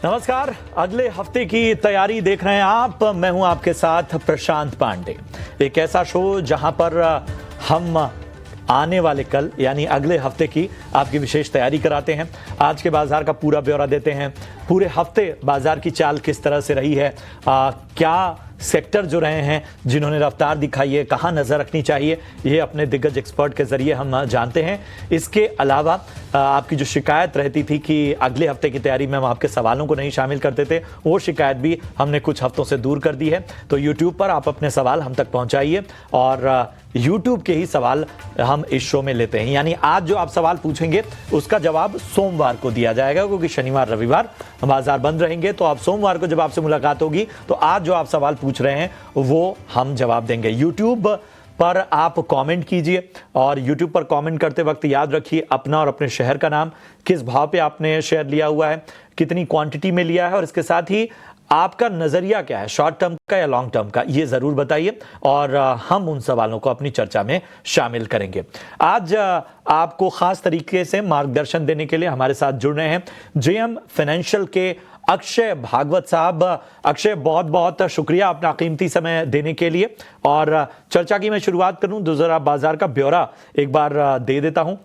नमस्कार। अगले हफ्ते की तैयारी देख रहे हैं आप। मैं हूं आपके साथ प्रशांत पांडे। एक ऐसा शो जहां पर हम आने वाले कल यानी अगले हफ्ते की आपकी विशेष तैयारी कराते हैं। आज के बाजार का पूरा ब्यौरा देते हैं। पूरे हफ्ते बाजार की चाल किस तरह से रही है, क्या सेक्टर जो रहे हैं जिन्होंने रफ्तार दिखाई है, कहाँ नज़र रखनी चाहिए, ये अपने दिग्गज एक्सपर्ट के ज़रिए हम जानते हैं। इसके अलावा आपकी जो शिकायत रहती थी कि अगले हफ्ते की तैयारी में हम आपके सवालों को नहीं शामिल करते थे, वो शिकायत भी हमने कुछ हफ्तों से दूर कर दी है। तो YouTube पर आप अपने सवाल हम तक पहुंचाइए और YouTube के ही सवाल हम इस शो में लेते हैं। यानी आज जो आप सवाल पूछेंगे उसका जवाब सोमवार को दिया जाएगा, क्योंकि शनिवार रविवार बाजार बंद रहेंगे। तो आप सोमवार को जब आपसे मुलाकात होगी तो आज जो आप सवाल पूछ रहे हैं वो हम जवाब देंगे। YouTube पर आप कमेंट कीजिए और YouTube पर कमेंट करते वक्त याद रखिए अपना और अपने शहर का नाम, किस भाव पे आपने शेयर लिया हुआ है, कितनी क्वांटिटी में लिया है और इसके साथ ही आपका नजरिया क्या है, शॉर्ट टर्म का या लॉन्ग टर्म का, ये जरूर बताइए और हम उन सवालों को अपनी चर्चा में शामिल करेंगे। आज आपको खास तरीके से मार्गदर्शन देने के लिए हमारे साथ जुड़ रहे हैं JM फाइनेंशियल के अक्षय भागवत साहब। अक्षय, बहुत बहुत शुक्रिया अपना कीमती समय देने के लिए। और चर्चा की मैं शुरुआत करूं तो जरा बाजार का ब्यौरा एक बार दे देता हूं।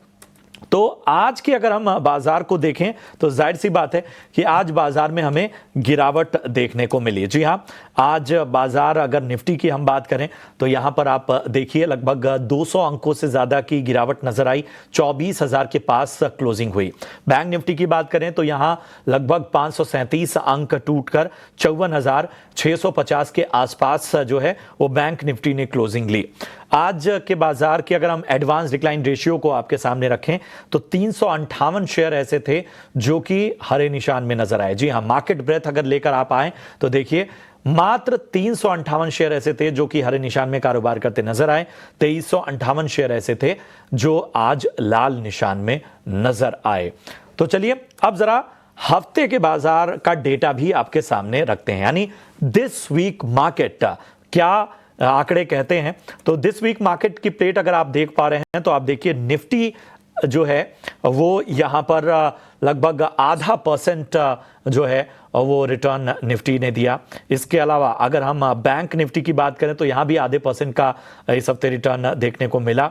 तो आज की अगर हम बाजार को देखें तो जाहिर सी बात है कि आज बाजार में हमें गिरावट देखने को मिली। जी हां, आज बाजार अगर निफ्टी की हम बात करें तो यहां पर आप देखिए लगभग 200 अंकों से ज्यादा की गिरावट नजर आई, 24,000 के पास क्लोजिंग हुई। बैंक निफ्टी की बात करें तो यहां लगभग 537 अंक टूटकर 54,650 के आसपास जो है वो बैंक निफ्टी ने क्लोजिंग ली। आज के बाजार की अगर हम एडवांस डिक्लाइन रेशियो को आपके सामने रखें तो 358 शेयर ऐसे थे जो कि हरे निशान में नजर आए। जी हां, मार्केट ब्रेथ अगर लेकर आप आए तो देखिए मात्र 358 शेयर ऐसे थे जो कि हरे निशान में कारोबार करते नजर आए। 2358 शेयर ऐसे थे जो आज लाल निशान में नजर आए। तो चलिए अब जरा हफ्ते के बाजार का डेटा भी आपके सामने रखते हैं, यानी दिस वीक मार्केट क्या आंकड़े कहते हैं। तो दिस वीक मार्केट की प्लेट अगर आप देख पा रहे हैं तो आप देखिए निफ्टी जो है वो यहां पर लगभग 0.5% जो है वो रिटर्न निफ्टी ने दिया। इसके अलावा अगर हम बैंक निफ्टी की बात करें तो यहां भी 0.5% का इस हफ्ते रिटर्न देखने को मिला।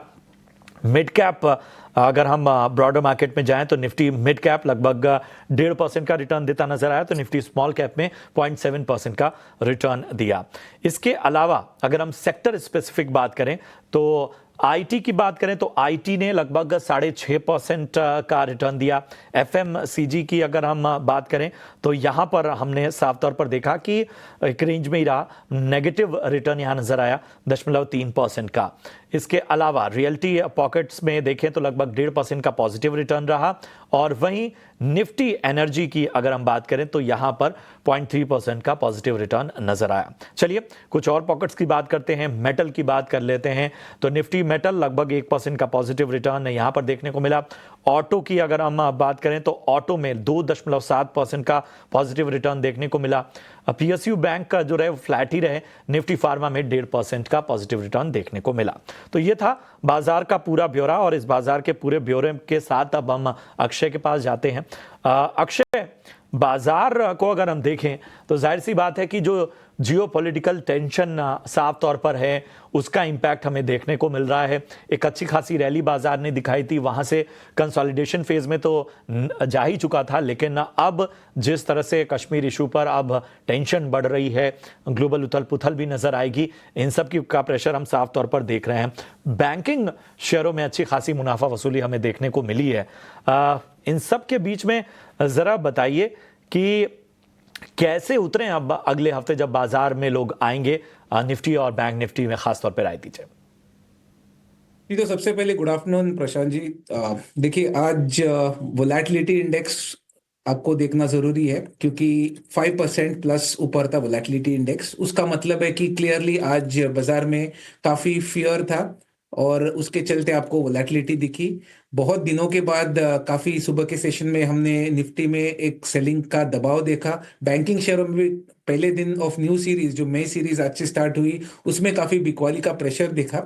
मिड कैप अगर हम ब्रॉडर मार्केट में जाएं तो निफ्टी मिड कैप लगभग 1.5% का रिटर्न देता नजर आया, तो निफ्टी स्मॉल कैप में 0.7% का रिटर्न दिया। इसके अलावा अगर हम सेक्टर स्पेसिफिक बात करें तो आईटी की बात करें तो आईटी ने लगभग 6.5% का रिटर्न दिया। एफएमसीजी की अगर हम बात करें तो यहां पर हमने साफ तौर पर देखा कि एक रेंज में ही रहा, नेगेटिव रिटर्न यहां नजर आया 0.3% का। इसके अलावा रियल्टी पॉकेट्स में देखें तो लगभग 1.5% का पॉजिटिव रिटर्न रहा। और वहीं निफ्टी एनर्जी की अगर हम बात करें तो यहां पर 0.3% का पॉजिटिव रिटर्न नजर आया। चलिए कुछ और पॉकेट्स की बात करते हैं, मेटल की बात कर लेते हैं। तो निफ्टी मेटल लगभग 1% का पॉजिटिव रिटर्न यहां पर देखने को मिला। ऑटो की अगर हम बात करें तो ऑटो में 2.7% का पॉजिटिव रिटर्न देखने को मिला। पीएसयू बैंक का जो रहे फ्लैट ही रहे। निफ्टी फार्मा में 1.5% का पॉजिटिव रिटर्न देखने को मिला। तो ये था बाजार का पूरा ब्यौरा और इस बाजार के पूरे ब्यौरे के साथ अब हम अक्षय के पास जाते हैं। अक्षय, बाजार को अगर हम देखें तो जाहिर सी बात है कि जो जियोपॉलिटिकल टेंशन साफ तौर पर है उसका इंपैक्ट हमें देखने को मिल रहा है। एक अच्छी खासी रैली बाजार ने दिखाई थी, वहां से कंसोलिडेशन फेज में तो जा ही चुका था, लेकिन अब जिस तरह से कश्मीर इशू पर अब टेंशन बढ़ रही है, ग्लोबल उथल पुथल भी नजर आएगी, इन सब की का प्रेशर हम साफ तौर पर देख रहे हैं। बैंकिंग शेयरों में अच्छी खासी मुनाफा वसूली हमें देखने को मिली है। इन सब के बीच में जरा बताइए कि कैसे उतरे अब अगले हफ्ते जब बाजार में लोग आएंगे, निफ्टी और बैंक निफ्टी में खासतौर पर राय दीजिए। जी, तो सबसे पहले गुड आफ्टरनून प्रशांत जी। देखिए आज वोलेटिलिटी इंडेक्स आपको देखना जरूरी है क्योंकि 5% प्लस ऊपर था वोलेटिलिटी इंडेक्स। उसका मतलब है कि क्लियरली आज बाजार में काफी फियर था और उसके चलते आपको वोलेटिलिटी दिखी। बहुत दिनों के बाद काफी सुबह के सेशन में हमने निफ्टी में एक सेलिंग का दबाव देखा। बैंकिंग शेयरों में भी पहले दिन ऑफ न्यू सीरीज, जो मई सीरीज आज से स्टार्ट हुई, उसमें काफी बिकवाली का प्रेशर दिखा।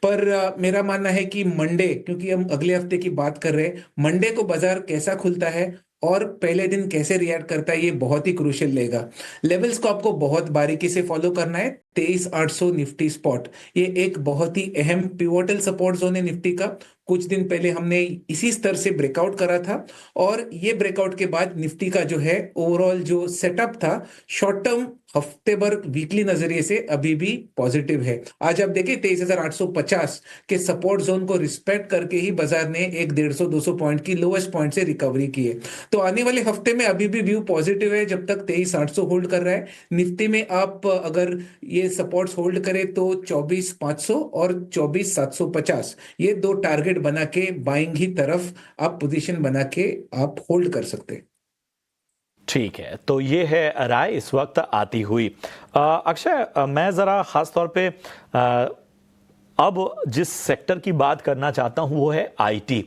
पर मेरा मानना है कि मंडे, क्योंकि हम अगले हफ्ते की बात कर रहे हैं, मंडे को बाजार कैसा खुलता है और पहले दिन कैसे रिएक्ट करता है ये बहुत ही क्रूशियल लेगा। लेवल्स को आपको बहुत बारीकी से फॉलो करना है। 23,800 निफ्टी स्पॉट, ये एक बहुत ही अहम पिवोटल सपोर्ट जोन है निफ्टी का। कुछ दिन पहले हमने इसी स्तर से ब्रेकआउट करा था, और ये ब्रेकआउट के बाद निफ्टी का जो है ओवरऑल जो सेटअप था शॉर्ट टर्म हफ्ते भर वीकली नजरिए से अभी भी पॉजिटिव है। आज आप देखिए 23,850 के सपोर्ट जोन को रिस्पेक्ट करके ही बाजार ने एक 150-200 पॉइंट की लोएस्ट पॉइंट से रिकवरी की है। तो आने वाले हफ्ते में अभी भी व्यू पॉजिटिव है जब तक 23,800 होल्ड कर रहा है। निफ्टी में आप अगर ये सपोर्ट्स होल्ड करें तो 24,500 और 24,750 ये दो टारगेट बना के बाइंग ही तरफ आप पोजीशन बना के आप होल्ड कर सकते हैं। ठीक है, तो ये है राय इस वक्त आती हुई। अक्षय, मैं ज़रा ख़ास तौर पे अब जिस सेक्टर की बात करना चाहता हूं वो है आईटी।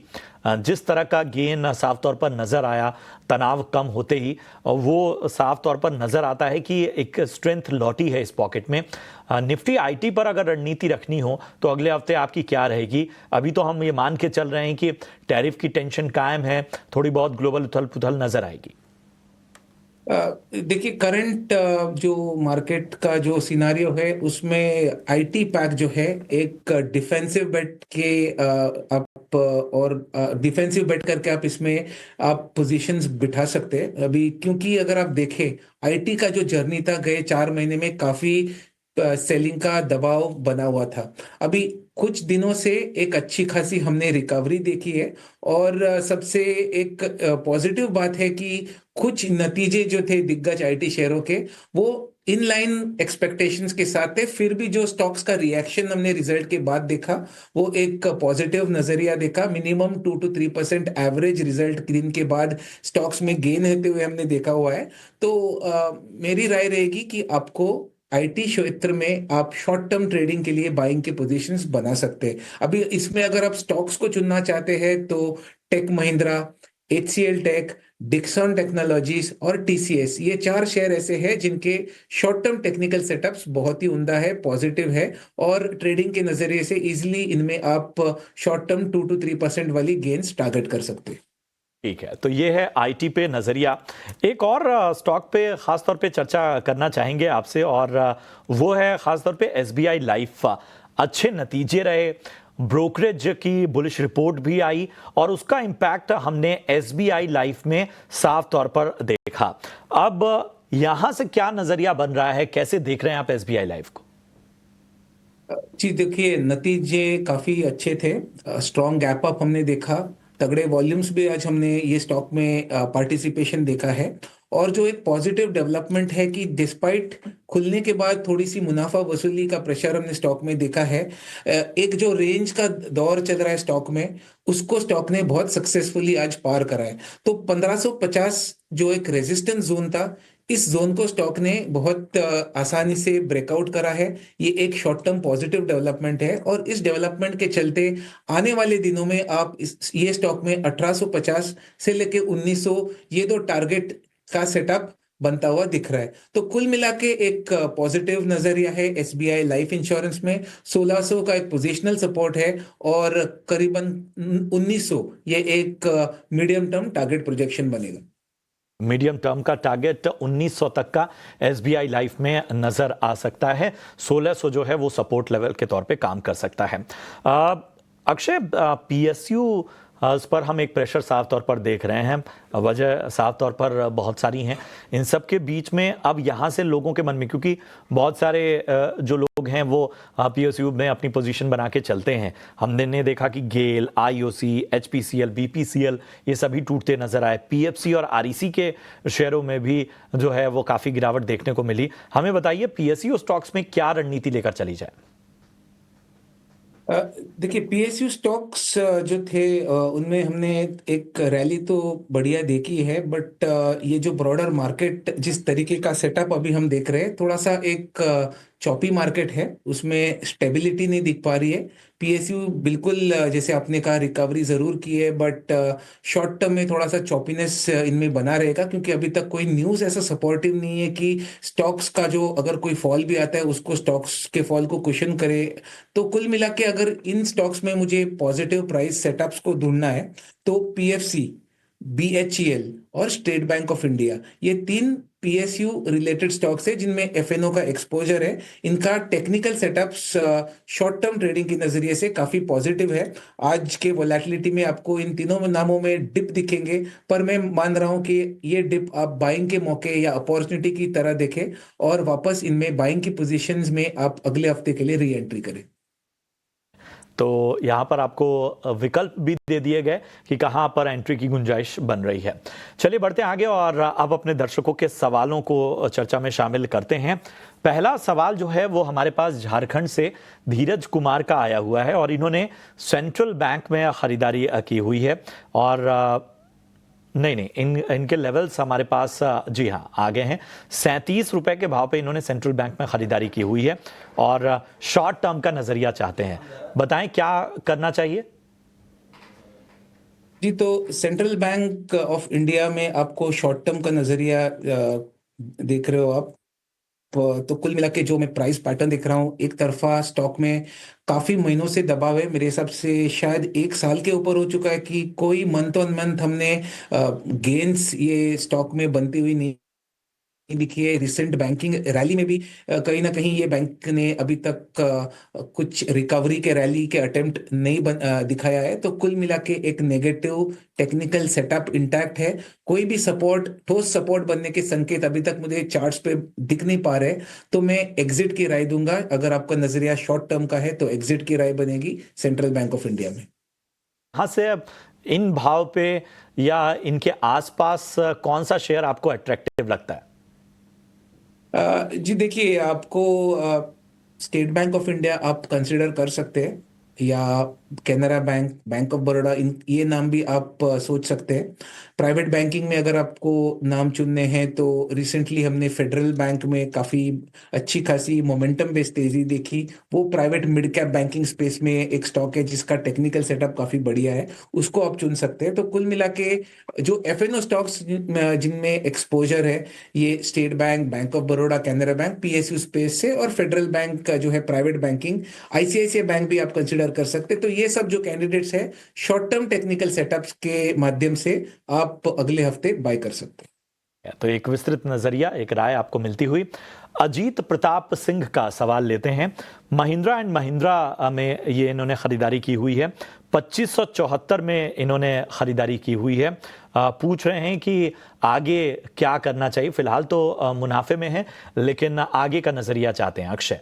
जिस तरह का गेन साफ तौर पर नज़र आया तनाव कम होते ही, वो साफ तौर पर नज़र आता है कि एक स्ट्रेंथ लौटी है इस पॉकेट में। निफ्टी आईटी पर अगर रणनीति रखनी हो तो अगले हफ्ते आपकी क्या रहेगी? अभी तो हम ये मान के चल रहे हैं कि टैरिफ की टेंशन कायम है, थोड़ी बहुत ग्लोबल उथल पुथल नज़र आएगी। देखिए करंट जो मार्केट का जो सिनारियो है उसमें आईटी पैक जो है एक डिफेंसिव बेट के आप और डिफेंसिव बेट करके आप इसमें आप पोजीशंस बिठा सकते हैं अभी, क्योंकि अगर आप देखें आईटी का जो जर्नी था गए 4 महीने में काफी सेलिंग का दबाव बना हुआ था। अभी कुछ दिनों से एक अच्छी खासी हमने रिकवरी देखी है, और सबसे एक पॉजिटिव बात है कि कुछ नतीजे जो थे दिग्गज आईटी शेयरों के वो इन लाइन एक्सपेक्टेशंस के साथ थे। फिर भी जो स्टॉक्स का रिएक्शन हमने रिजल्ट के बाद देखा वो एक पॉजिटिव नजरिया देखा। मिनिमम 2 to 3% एवरेज रिजल्ट दिन के बाद स्टॉक्स में गेन होते हुए हमने देखा हुआ है। तो मेरी राय रहेगी कि आपको आईटी क्षेत्र में आप शॉर्ट टर्म ट्रेडिंग के लिए बाइंग के पोजीशंस बना सकते हैं। अभी इसमें अगर आप स्टॉक्स को चुनना चाहते हैं तो Tech Mahindra, HCL Tech, Dixon Technologies और टीसीएस, ये 4 शेयर ऐसे हैं जिनके शॉर्ट टर्म टेक्निकल सेटअप्स बहुत ही उम्दा है, पॉजिटिव है, और ट्रेडिंग के नजरिए से इजिली इनमें आप शॉर्ट टर्म 2 to 3% वाली गेन्स टारगेट कर सकते हैं। ठीक है, तो ये है आईटी पे नज़रिया। एक और स्टॉक पे खास तौर पे चर्चा करना चाहेंगे आपसे, और वो है खास तौर पे एसबीआई लाइफ। अच्छे नतीजे रहे, ब्रोकरेज की बुलिश रिपोर्ट भी आई, और उसका इम्पैक्ट हमने एसबीआई लाइफ में साफ तौर पर देखा। अब यहां से क्या नजरिया बन रहा है, कैसे देख रहे हैं आप एसबीआई लाइफ को? जी देखिए, नतीजे काफी अच्छे थे, स्ट्रॉन्ग गैप अप हमने देखा, तगड़े वॉल्यूम्स भी आज हमने ये स्टॉक में पार्टिसिपेशन देखा है। और जो एक पॉजिटिव डेवलपमेंट है कि डिस्पाइट खुलने के बाद थोड़ी सी मुनाफा वसूली का प्रेशर हमने स्टॉक में देखा है। एक जो रेंज का दौर चल रहा है स्टॉक में उसको स्टॉक ने बहुत सक्सेसफुली आज पार करा है। तो 1550 जो एक रेजिस्टेंस जोन था, इस जोन को स्टॉक ने बहुत आसानी से ब्रेकआउट करा है। ये एक शॉर्ट टर्म पॉजिटिव डेवलपमेंट है, और इस डेवलपमेंट के चलते आने वाले दिनों में आप ये स्टॉक में 1850 से लेके 1900 ये दो टारगेट का सेटअप बनता हुआ दिख रहा है। तो कुल मिला के एक पॉजिटिव नजरिया है एसबीआई लाइफ इंश्योरेंस में। 1600 का एक पोजिशनल सपोर्ट है, और करीबन 1900 ये एक मीडियम टर्म टारगेट प्रोजेक्शन बनेगा। मीडियम टर्म का टारगेट 1900 तक का एसबीआई लाइफ में नजर आ सकता है। 1600 जो है वो सपोर्ट लेवल के तौर पे काम कर सकता है। अक्षय, पीएसयू इस पर हम एक प्रेशर साफ तौर पर देख रहे हैं, वजह साफ तौर पर बहुत सारी हैं। इन सब के बीच में अब यहाँ से लोगों के मन में, क्योंकि बहुत सारे जो लोग हैं वो पीएसयू में अपनी पोजीशन बना के चलते हैं। हमने देखा कि गेल, आईओसी, एचपीसीएल, बीपीसीएल ये सभी टूटते नजर आए। पीएफसी और आरईसी के शेयरों में भी जो है वो काफ़ी गिरावट देखने को मिली। हमें बताइए पीएसयू स्टॉक्स में क्या रणनीति लेकर चली जाए? देखिए, पीएसयू स्टॉक्स जो थे उनमें हमने एक रैली तो बढ़िया देखी है, बट ये जो ब्रॉडर मार्केट जिस तरीके का सेटअप अभी हम देख रहे हैं, थोड़ा सा एक चॉपी मार्केट है, उसमें स्टेबिलिटी नहीं दिख पा रही है। पीएसयू बिल्कुल जैसे आपने कहा रिकवरी जरूर की है, बट शॉर्ट टर्म में थोड़ा सा चॉपीनेस इनमें बना रहेगा, क्योंकि अभी तक कोई न्यूज़ ऐसा सपोर्टिव नहीं है कि स्टॉक्स का जो अगर कोई फॉल भी आता है उसको स्टॉक्स के फॉल को कुशन करे। तो कुल मिला के अगर इन स्टॉक्स में मुझे पॉजिटिव प्राइस सेटअप्स को ढूंढना है तो पीएफसी BHEL और स्टेट बैंक ऑफ इंडिया, ये तीन PSU रिलेटेड स्टॉक्स है जिनमें FNO का एक्सपोजर है। इनका technical setups short term trading के नजरिए से काफी पॉजिटिव है। आज के वोलेटिलिटी में आपको इन तीनों नामों में डिप दिखेंगे, पर मैं मान रहा हूं कि ये डिप आप बाइंग के मौके या अपॉर्चुनिटी की तरह देखें और वापस इनमें बाइंग की पोजीशंस में आप अगले हफ्ते के लिए री एंट्री करें। तो यहाँ पर आपको विकल्प भी दे दिए गए कि कहाँ पर एंट्री की गुंजाइश बन रही है। चलिए बढ़ते आगे और अब अपने दर्शकों के सवालों को चर्चा में शामिल करते हैं। पहला सवाल जो है वो हमारे पास झारखंड से धीरज कुमार का आया हुआ है और इन्होंने सेंट्रल बैंक में खरीदारी की हुई है और नहीं इनके लेवल्स हमारे पास जी हाँ आ गए हैं। 37 रुपए के भाव पे इन्होंने सेंट्रल बैंक में खरीदारी की हुई है और शॉर्ट टर्म का नजरिया चाहते हैं। बताएं क्या करना चाहिए। जी, तो सेंट्रल बैंक ऑफ इंडिया में आपको शॉर्ट टर्म का नजरिया देख रहे हो आप, तो कुल मिला के जो मैं प्राइस पैटर्न देख रहा हूँ, एक तरफा स्टॉक में काफी महीनों से दबाव है। मेरे हिसाब से शायद एक साल के ऊपर हो चुका है कि कोई मंथ ऑन मंथ हमने गेन्स ये स्टॉक में बनती हुई नहीं दिखी है। रिसेंट बैंकिंग रैली में भी कहीं ना कहीं ये बैंक ने अभी तक कुछ रिकवरी के रैली के अटेम्प्ट नहीं दिखाया है। तो कुल मिला के एक नेगेटिव टेक्निकल सेटअप इंटैक्ट है। कोई भी सपोर्ट, ठोस सपोर्ट बनने के संकेत अभी तक मुझे चार्ट्स पे दिख नहीं पा रहे, तो मैं एग्जिट की राय दूंगा। अगर आपका नजरिया शॉर्ट टर्म का है तो एग्जिट की राय बनेगी सेंट्रल बैंक ऑफ इंडिया में। हाँ से इन भाव पे या इनके आसपास कौन सा शेयर आपको अट्रैक्टिव लगता है। जी देखिए, आपको स्टेट बैंक ऑफ इंडिया आप कंसिडर कर सकते हैं, या Canara Bank, Bank of Baroda, इन ये नाम भी आप सोच सकते हैं। प्राइवेट बैंकिंग में अगर आपको नाम चुनने हैं तो रिसेंटली हमने फेडरल बैंक में काफ़ी अच्छी खासी मोमेंटम बेस्ड तेजी देखी। वो private mid cap banking space में एक स्टॉक है जिसका टेक्निकल सेटअप काफ़ी बढ़िया है, उसको आप चुन सकते हैं। तो कुल मिला के जो FNO स्टॉक्स जिनमें एक्सपोजर है, ये state bank, Bank of Baroda, Canara bank PSU space से, और फेडरल बैंक का जो है प्राइवेट बैंकिंग, ICICI बैंक भी आप कंसिडर कर सकते हैं। तो ये सब जो कैंडिडेट्स है शॉर्ट टर्म टेक्निकल सेटअप्स के माध्यम से आप अगले हफ्ते बाय कर सकते हैं। तो एक विस्तृत नजरिया, एक राय आपको मिलती हुई। अजीत प्रताप सिंह का सवाल लेते हैं। महिंद्रा एंड महिंद्रा में ये इन्होंने खरीदारी की हुई है, 2574 में इन्होंने खरीदारी की हुई है। पूछ रहे हैं कि आगे क्या करना चाहिए। फिलहाल तो मुनाफे में है लेकिन आगे का नजरिया चाहते हैं। अक्षय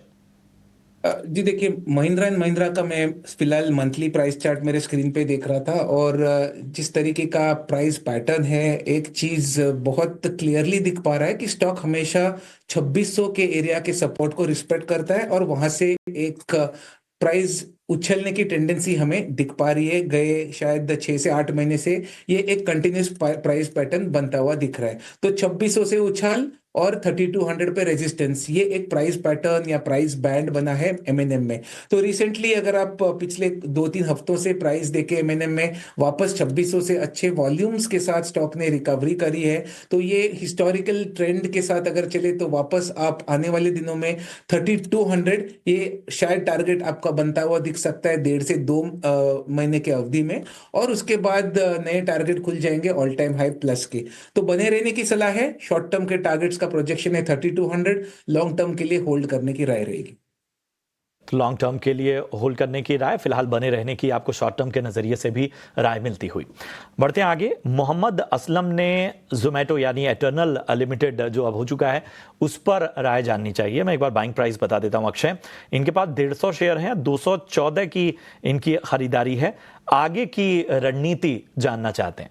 जी देखिए, महिंद्रा एंड महिंद्रा का मैं फिलहाल मंथली प्राइस चार्ट मेरे स्क्रीन पे देख रहा था, और जिस तरीके का प्राइस पैटर्न है, एक चीज बहुत क्लियरली दिख पा रहा है कि स्टॉक हमेशा 2600 के एरिया के सपोर्ट को रिस्पेक्ट करता है और वहां से एक प्राइस उछलने की टेंडेंसी हमें दिख पा रही है। गए शायद 6 से 8 महीने से ये एक कंटिन्यूस प्राइस पैटर्न बनता हुआ दिख रहा है। तो 2600 से उछाल और 3200 पे रेजिस्टेंस, ये एक प्राइस पैटर्न या प्राइस बैंड बना है M&M में। तो रिसेंटली अगर आप पिछले 2-3 हफ्तों से प्राइस देखे M&M में, वापस 2600 से अच्छे वॉल्यूम्स के साथ स्टॉक ने रिकवरी करी है। तो ये हिस्टोरिकल ट्रेंड के साथ अगर चले तो वापस आप आने वाले दिनों में 3200 ये शायद टारगेट आपका बनता हुआ दिख सकता है 1.5 से 2 महीने के अवधि में, और उसके बाद नए टारगेट खुल जाएंगे ऑल टाइम हाई प्लस के। तो बने रहने की सलाह है। शॉर्ट टर्म के टारगेट्स का प्रोजेक्शन है 3200, लॉन्ग टर्म के लिए होल्ड करने की राय रहेगी। लॉन्ग टर्म के लिए होल्ड करने की राय, फिलहाल बने रहने की आपको शॉर्ट टर्म के नजरिए से भी राय मिलती हुई। बढ़ते हैं आगे। मोहम्मद असलम ने जोमेटो यानी एटर्नल लिमिटेड जो अब हो चुका है उस पर राय जाननी चाहिए। मैं एक बार बाइंग प्राइस बता देता हूं अक्षय। इनके पास 150 शेयर हैं, 214 की इनकी खरीदारी है। आगे की रणनीति जानना चाहते हैं।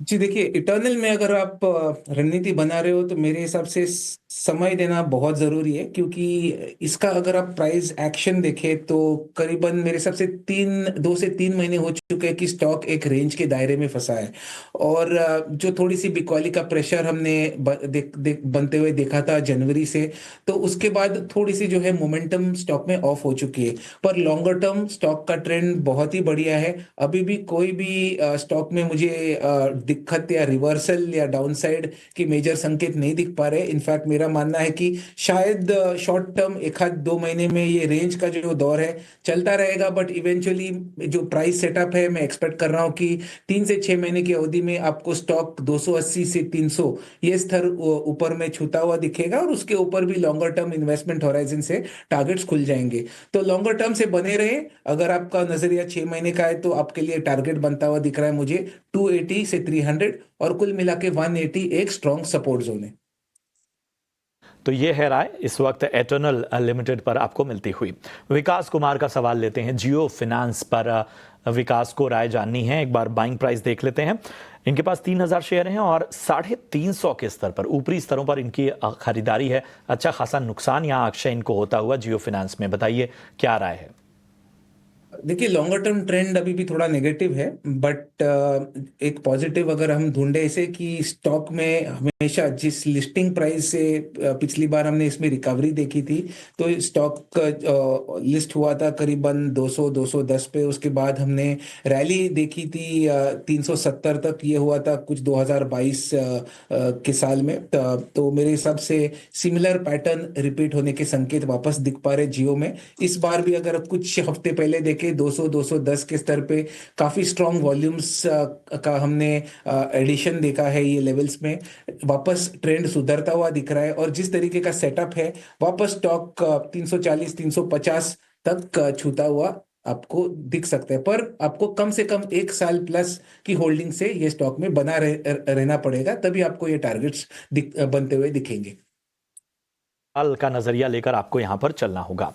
जी देखिए, इटर्नल में अगर आप रणनीति बना रहे हो तो मेरे हिसाब से समय देना बहुत जरूरी है, क्योंकि इसका अगर आप प्राइस एक्शन देखें तो करीबन मेरे हिसाब से 2 से 3 महीने हो चुके हैं कि स्टॉक एक रेंज के दायरे में फंसा है, और जो थोड़ी सी बिकवाली का प्रेशर हमने बनते हुए देखा था जनवरी से, तो उसके बाद थोड़ी सी जो है मोमेंटम स्टॉक में ऑफ हो चुकी है। पर लॉन्गर टर्म स्टॉक का ट्रेंड बहुत ही बढ़िया है। अभी भी कोई भी स्टॉक में मुझे दिक्कत या रिवर्सल या डाउनसाइड की मेजर संकेत नहीं दिख पा रहे। इनफैक्ट मेरा मेरा मानना है कि शायद शॉर्ट टर्म एक आध 2 महीने में ये रेंज का जो दौर है चलता रहेगा, बट इवेंचुअली जो प्राइस सेटअप है मैं एक्सपेक्ट कर रहा हूँ कि 3 से 6 महीने की अवधि में आपको स्टॉक 280 से 300 ये स्तर ऊपर में छूता हुआ दिखेगा, और उसके ऊपर भी लॉन्गर टर्म इन्वेस्टमेंट होराइजन से टारगेट्स खुल जाएंगे। तो लॉन्गर टर्म से बने रहे, अगर आपका नजरिया 6 महीने का है तो आपके लिए टारगेट बनता हुआ दिख रहा है मुझे 280 से 300, और कुल मिला के 180 एक स्ट्रॉन्ग सपोर्ट जोन है। तो ये है राय इस वक्त एटर्नल लिमिटेड पर आपको मिलती हुई। विकास कुमार का सवाल लेते हैं, जियो फिनांस पर विकास को राय जाननी है। एक बार बाइंग प्राइस देख लेते हैं। इनके पास 3000 शेयर हैं और 350 के स्तर पर, ऊपरी स्तरों पर इनकी खरीदारी है। अच्छा खासा नुकसान यहाँ अक्षय इनको होता हुआ जियो फिनांस में, बताइए क्या राय है? देखिए, लॉन्गर टर्म ट्रेंड अभी भी थोड़ा नेगेटिव है, बट एक पॉजिटिव अगर हम ढूंढे इसे कि स्टॉक में हमेशा जिस लिस्टिंग प्राइस से पिछली बार हमने इसमें रिकवरी देखी थी, तो स्टॉक लिस्ट हुआ था करीबन 200-210 पे। उसके बाद हमने रैली देखी थी 370 तक, ये हुआ था कुछ 2022 के साल में। तो मेरे हिसाब से सिमिलर पैटर्न रिपीट होने के संकेत वापस दिख पा रहे जियो में। इस बार भी अगर कुछ हफ्ते पहले देखें 200-210 के स्तर पे काफी स्ट्रॉन्ग वॉल्यूम्स का हमने एडिशन देखा है। ये लेवल्स में वापस ट्रेंड सुधरता हुआ दिख रहा है, और जिस तरीके का सेटअप है वापस स्टॉक 340-350 तक छूता हुआ आपको दिख सकता है। पर आपको कम से कम 1 साल प्लस की होल्डिंग से ये स्टॉक में बना रहना पड़ेगा, तभी आपको ये टारगेट्स बनते हुए दिखेंगे। सवाल का नजरिया लेकर आपको यहां पर चलना होगा।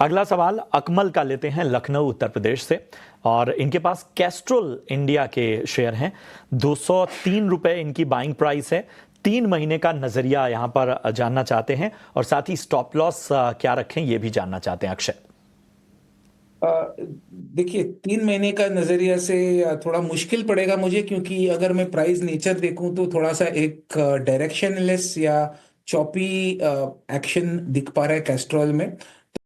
अगला सवाल अकमल का लेते हैं, लखनऊ उत्तर प्रदेश से, और इनके पास कैस्ट्रोल इंडिया के शेयर हैं। 203 रुपए इनकी बाइंग प्राइस है। 3 महीने का नजरिया यहां पर जानना चाहते हैं, और साथ ही स्टॉप लॉस क्या रखें ये भी जानना चाहते हैं अक्षय। देखिए, 3 महीने का नजरिया से थोड़ा मुश्किल पड़ेगा मुझे, क्योंकि अगर मैं प्राइस नेचर देखूं तो थोड़ा सा एक डायरेक्शनलेस या चॉपी एक्शन दिख पा रहा है कैस्ट्रॉल में।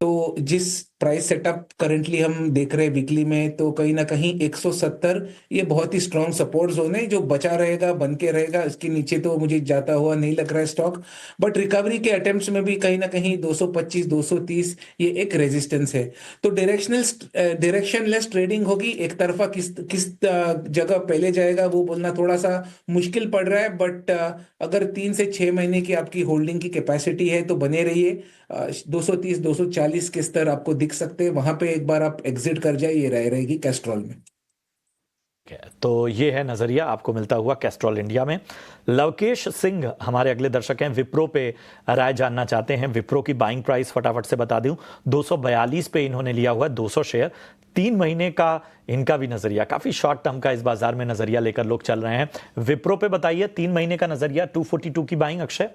तो जिस प्राइस सेटअप करंटली हम देख रहे हैं वीकली में, तो कहीं ना कहीं 170 ये बहुत ही स्ट्रॉन्ग सपोर्ट जोन है जो बचा रहेगा, बन के रहेगा। इसके नीचे तो मुझे जाता हुआ नहीं लग रहा है स्टॉक, बट रिकवरी के अटेम्प्ट्स में भी कहीं ना कहीं 225 230 ये एक रेजिस्टेंस है। तो डायरेक्शनलेस ट्रेडिंग होगी, एक तरफा किस किस जगह पहले जाएगा वो बोलना थोड़ा सा मुश्किल पड़ रहा है। बट अगर 3 से 6 महीने की आपकी होल्डिंग की कैपेसिटी है तो बने रहिए। 230 240 के स्तर आपको दिख सकते हैं, वहां पे एक बार आप एग्जिट कर जाए, ये रहेगी कैस्ट्रॉल में। तो ये है नजरिया आपको मिलता हुआ कैस्ट्रॉल इंडिया में। लवकेश सिंह हमारे अगले दर्शक हैं, विप्रो पे राय जानना चाहते हैं। विप्रो की बाइंग प्राइस फटाफट से बता दूं, 242 पे इन्होंने लिया हुआ 200 शेयर। 3 महीने का इनका भी नजरिया, काफी शॉर्ट टर्म का इस बाजार में नजरिया लेकर लोग चल रहे हैं। विप्रो पे बताइए 3 महीने का नजरिया, 242 की बाइंग अक्षय।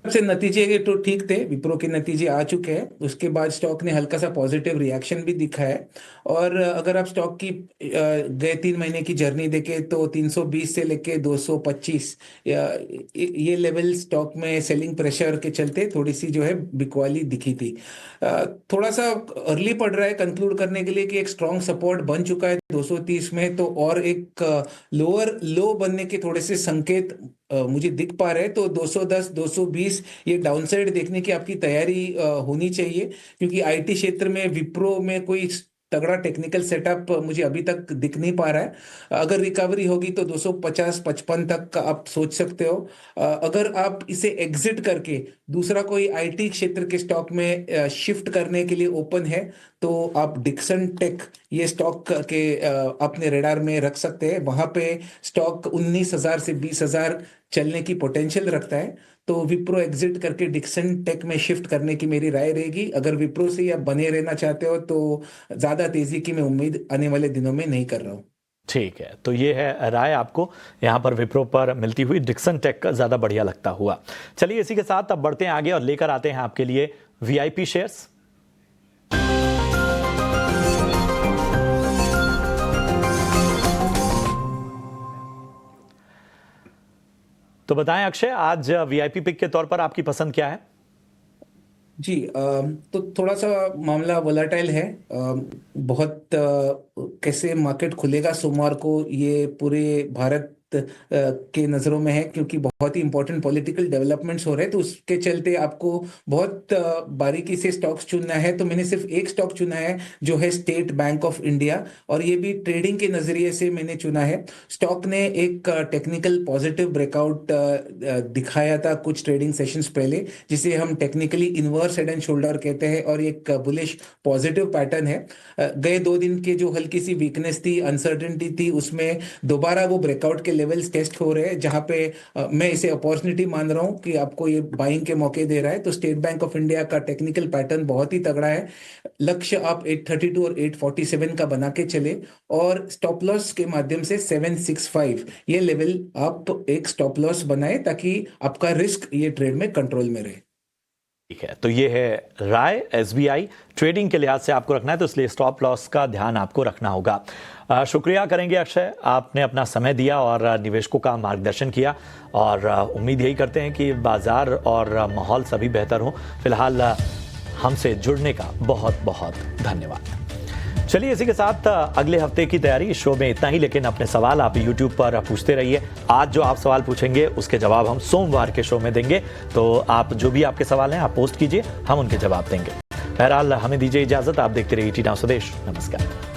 से नतीजे तो ठीक थे, विप्रो के नतीजे आ चुके हैं, उसके बाद स्टॉक ने हल्का सा पॉजिटिव रिएक्शन भी दिखा है। और अगर आप स्टॉक की गए 3 महीने की जर्नी देखें तो 320 से लेके 225 ये लेवल स्टॉक में सेलिंग प्रेशर के चलते थोड़ी सी जो है बिकवाली दिखी थी। थोड़ा सा अर्ली पड़ रहा है कंक्लूड करने के लिए कि एक स्ट्रॉन्ग सपोर्ट बन चुका है 230 में, तो और एक लोअर लो बनने के थोड़े से संकेत मुझे दिख पा रहे हैं। तो 210 220 ये डाउनसाइड देखने की आपकी तैयारी होनी चाहिए, क्योंकि आईटी क्षेत्र में विप्रो में कोई तगड़ा टेक्निकल सेटअप मुझे अभी तक दिख नहीं पा रहा है। अगर रिकवरी होगी तो 250-55 तक का आप सोच सकते हो। अगर आप इसे एग्जिट करके दूसरा कोई आईटी क्षेत्र के स्टॉक में शिफ्ट करने के लिए ओपन है, तो आप डिक्सन टेक ये स्टॉक के अपने रेडार में रख सकते हैं। वहां पे स्टॉक 19,000 से 20,000 चलने की पोटेंशियल रखता है। तो विप्रो एग्जिट करके डिक्सन टेक में शिफ्ट करने की मेरी राय रहेगी। अगर विप्रो से आप बने रहना चाहते हो तो ज्यादा तेजी की मैं उम्मीद आने वाले दिनों में नहीं कर रहा हूँ। ठीक है, तो ये है राय आपको यहां पर विप्रो पर मिलती हुई। डिक्सन टेक का ज्यादा बढ़िया लगता हुआ। चलिए इसी के साथ अब बढ़ते हैं आगे और लेकर आते हैं आपके लिए वीआईपी शेयर्स। तो बताएं अक्षय, आज वीआईपी पिक के तौर पर आपकी पसंद क्या है? जी, तो थोड़ा सा मामला वोलाटाइल है। बहुत कैसे मार्केट खुलेगा सोमवार को, ये पूरे भारत के नज़रों में है, क्योंकि बहुत ही इंपॉर्टेंट पॉलिटिकल डेवलपमेंट्स हो रहे हैं, तो उसके चलते आपको बहुत बारीकी से स्टॉक्स चुनना है। तो मैंने सिर्फ एक स्टॉक चुना है जो है स्टेट बैंक ऑफ इंडिया, और ये भी ट्रेडिंग के नज़रिए से मैंने चुना है। स्टॉक ने एक टेक्निकल पॉजिटिव ब्रेकआउट दिखाया था कुछ ट्रेडिंग सेशंस पहले, जिसे हम technically inverse head and shoulder कहते हैं, और एक बुलिश पॉजिटिव पैटर्न है। गए 2 दिन के जो हल्की सी वीकनेस थी, अनसर्टेनिटी थी, उसमें दोबारा वो ब्रेकआउट के लेवल्स टेस्ट हो रहे हैं, जहां पे मैं इसे अपॉर्चुनिटी मान रहा हूं कि आपको ये बाइंग के मौके दे रहा है। तो स्टेट बैंक ऑफ इंडिया का टेक्निकल पैटर्न बहुत ही तगड़ा है। लक्ष्य आप 832 और 847 का बना के चले, और स्टॉप लॉस के माध्यम से 765 ये लेवल आप एक स्टॉप लॉस बनाए, ताकि आपका रिस्क ये ट्रेड में कंट्रोल में रहे। ठीक है, तो ये है राय। एसबीआई ट्रेडिंग के लिहाज से आपको रखना है, तो इसलिए स्टॉप लॉस का ध्यान आपको रखना होगा। शुक्रिया करेंगे अक्षय, आपने अपना समय दिया और निवेशकों का मार्गदर्शन किया, और उम्मीद यही करते हैं कि बाजार और माहौल सभी बेहतर हो। फिलहाल हमसे जुड़ने का बहुत बहुत धन्यवाद। चलिए, इसी के साथ अगले हफ्ते की तैयारी। इस शो में इतना ही, लेकिन अपने सवाल आप YouTube पर पूछते रहिए। आज जो आप सवाल पूछेंगे उसके जवाब हम सोमवार के शो में देंगे, तो आप जो भी आपके सवाल हैं आप पोस्ट कीजिए, हम उनके जवाब देंगे। बहरहाल हमें दीजिए इजाजत, आप देखते रहिए ET नाउ स्वदेश। नमस्कार।